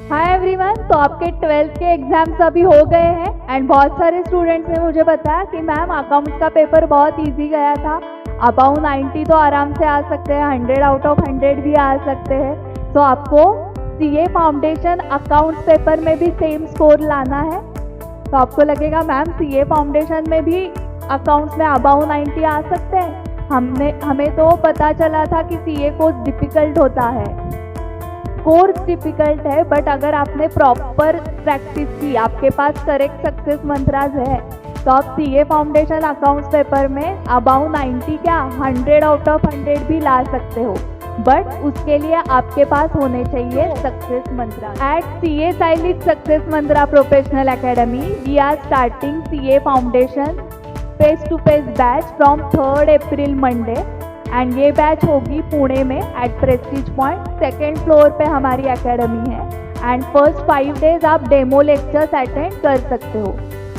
Hi everyone. तो आपके 12th के एग्जाम्स अभी हो गए हैं एंड बहुत सारे स्टूडेंट्स ने मुझे बताया कि मैम अकाउंट्स का पेपर बहुत इजी गया था, अबाउट 90 तो आराम से आ सकते हैं, 100 आउट ऑफ 100 भी आ सकते हैं। तो आपको सीए फाउंडेशन अकाउंट्स पेपर में भी सेम स्कोर लाना है। तो आपको लगेगा मैम सीए फाउंडेशन में भी अकाउंट्स में अबाउट 90 आ सकते हैं। हमें तो पता चला था कि सीए कोर्स डिफ़िकल्ट होता है, कोर्स डिफ़िकल्ट है, बट अगर आपने प्रॉपर प्रैक्टिस की, आपके पास करेक्ट सक्सेस मंत्रास है, तो आप सीए फाउंडेशन अकाउंट्स पेपर में अबाउट 90 क्या 100 आउट ऑफ 100 भी ला सकते हो। बट उसके लिए आपके पास होने चाहिए सक्सेस मंत्रा। एट सीए साइलिज success mantra professional academy we are starting CA foundation face to face batch from 3rd April Monday and ये बैच होगी पुणे में eight Prestige point, 2nd floor पे हमारी एकेडमी है। एंड फर्स्ट 5 डेज आप डेमो लेक्चर्स अटेंड कर सकते हो।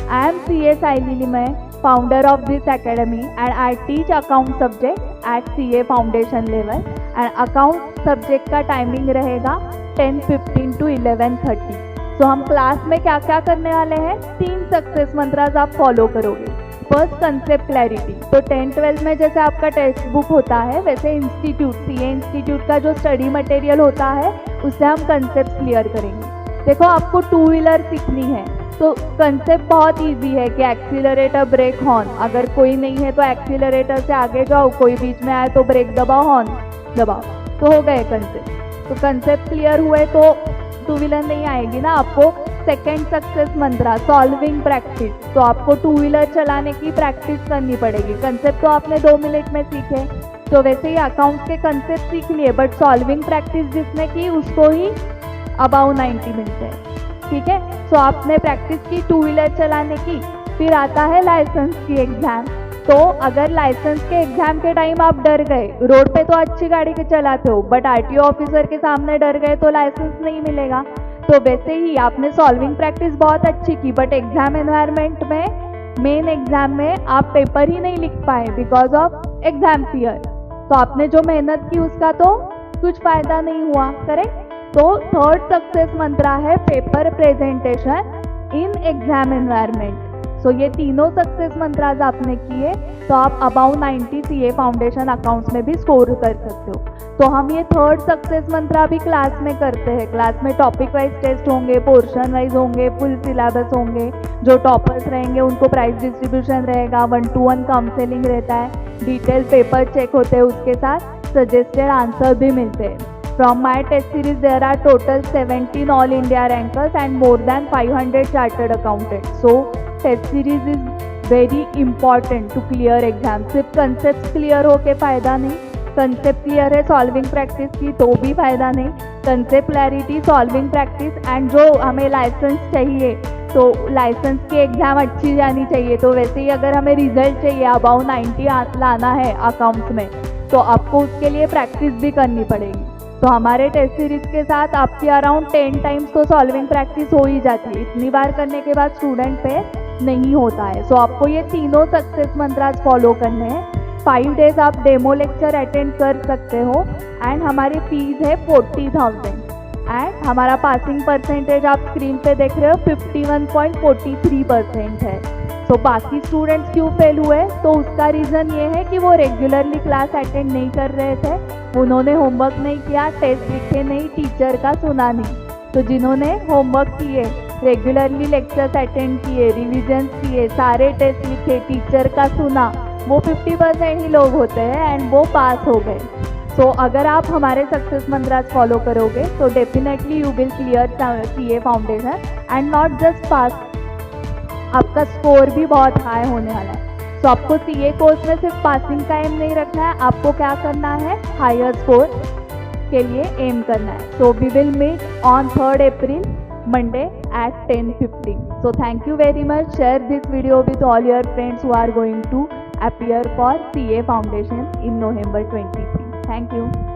आई एम सी एस आईलीमय, founder of this academy and I teach account subject at CA foundation level and account subject का timing रहेगा 10:15 to 11:30। सो हम क्लास में क्या क्या करने वाले हैं, 3 सक्सेस मंत्रास आप फॉलो करोगे। First concept clarity. तो 10th-12th में जैसे आपका टेक्स्ट बुक होता है, वैसे इंस्टीट्यूट सीए इंस्टीट्यूट का जो स्टडी मटेरियल होता है उससे हम कंसेप्ट क्लियर करेंगे। देखो आपको 2 व्हीलर सीखनी है तो कंसेप्ट बहुत इजी है कि एक्सीलरेटर ब्रेक हॉर्न, अगर कोई नहीं है तो एक्सीलरेटर से आगे जाओ, कोई बीच में आए तो ब्रेक दबाओ, हॉर्न दबाओ, तो हो गए कंसेप्ट। तो कंसेप्ट क्लियर हुए तो 2 व्हीलर नहीं आएगी ना। आपको सेकेंड सक्सेस मंत्रा सॉल्विंग प्रैक्टिस, तो आपको 2 व्हीलर चलाने की प्रैक्टिस करनी पड़ेगी। कंसेप्ट तो आपने 2 मिनट में सीखे, तो वैसे ही अकाउंट के कंसेप्ट सीख लिए, बट सॉल्विंग प्रैक्टिस जिसने की उसको ही अबाउट 90 मिलते हैं। ठीक है, सो आपने प्रैक्टिस की 2 व्हीलर चलाने की। फिर आता है लाइसेंस की एग्जाम। तो अगर लाइसेंस के एग्जाम के टाइम आप डर गए, रोड पे तो अच्छी गाड़ी के चलाते हो बट आरटीओ ऑफिसर के सामने डर गए तो लाइसेंस नहीं मिलेगा। तो वैसे ही आपने सॉल्विंग प्रैक्टिस बहुत अच्छी की बट एग्जाम एनवायरनमेंट में, मेन एग्जाम में आप पेपर ही नहीं लिख पाए बिकॉज ऑफ एग्जाम फियर। तो आपने जो मेहनत की उसका तो कुछ फायदा नहीं हुआ, करेक्ट। तो थर्ड सक्सेस मंत्रा है paper presentation in exam environment. So ये तीनों सक्सेस मंत्रास आपने किए तो आप अबाउट 90 सीए फाउंडेशन अकाउंट्स में भी स्कोर कर सकते हो। तो हम ये थर्ड सक्सेस मंत्रा भी क्लास में करते हैं। क्लास में टॉपिक वाइज टेस्ट होंगे, पोर्शन वाइज होंगे, फुल सिलेबस होंगे। जो टॉपर्स रहेंगे उनको प्राइज डिस्ट्रीब्यूशन रहेगा, 1-to-1 काउंसलिंग रहता है, डिटेल पेपर चेक होते हैं, उसके साथ सजेस्टेड आंसर भी मिलते हैं। From my test series there are total 17 all India rankers and more than 500 chartered accountants. So test series is very important to clear exam। सिर्फ concepts clear होके फ़ायदा नहीं, concept clear है solving practice की तो भी फ़ायदा नहीं। concept clarity, solving practice and जो हमें लाइसेंस चाहिए तो लाइसेंस की एग्ज़ाम अच्छी जानी चाहिए। तो वैसे ही अगर हमें रिजल्ट चाहिए अबाउट 90 लाना है अकाउंट्स में तो आपको उसके लिए प्रैक्टिस भी करनी पड़ेगी। तो हमारे टेस्ट सीरीज के साथ आपकी अराउंड 10 टाइम्स तो सॉल्विंग प्रैक्टिस हो ही जाती है। इतनी बार करने के बाद स्टूडेंट पे नहीं होता है। सो आपको ये तीनों सक्सेस मंत्रास फॉलो करने हैं। 5 डेज आप डेमो लेक्चर अटेंड कर सकते हो एंड हमारी फीस है 40,000 एंड हमारा पासिंग परसेंटेज आप स्क्रीन पे देख रहे हो 51.43% है। तो बाकी स्टूडेंट्स क्यों फेल हुए, तो उसका रीज़न ये है कि वो रेगुलरली क्लास अटेंड नहीं कर रहे थे, उन्होंने होमवर्क नहीं किया, टेस्ट लिखे नहीं, टीचर का सुना नहीं। तो जिन्होंने होमवर्क किए, रेगुलरली लेक्चर्स अटेंड किए, रिविजन किए, सारे टेस्ट लिखे, टीचर का सुना, वो 50% ही लोग होते हैं एंड वो पास हो गए। सो अगर आप हमारे सक्सेस मंत्रास फॉलो करोगे तो definitely you will clear CA foundation and not just pass, आपका स्कोर भी बहुत हाई होने वाला है। तो आपको सीए कोर्स में सिर्फ पासिंग का एम नहीं रखना है, आपको क्या करना है, हायर स्कोर के लिए एम करना है। So we will meet on 3rd April Monday at 10:15। So thank you very much. Share this video with all your friends who are going to appear for CA Foundation in November 23। Thank you.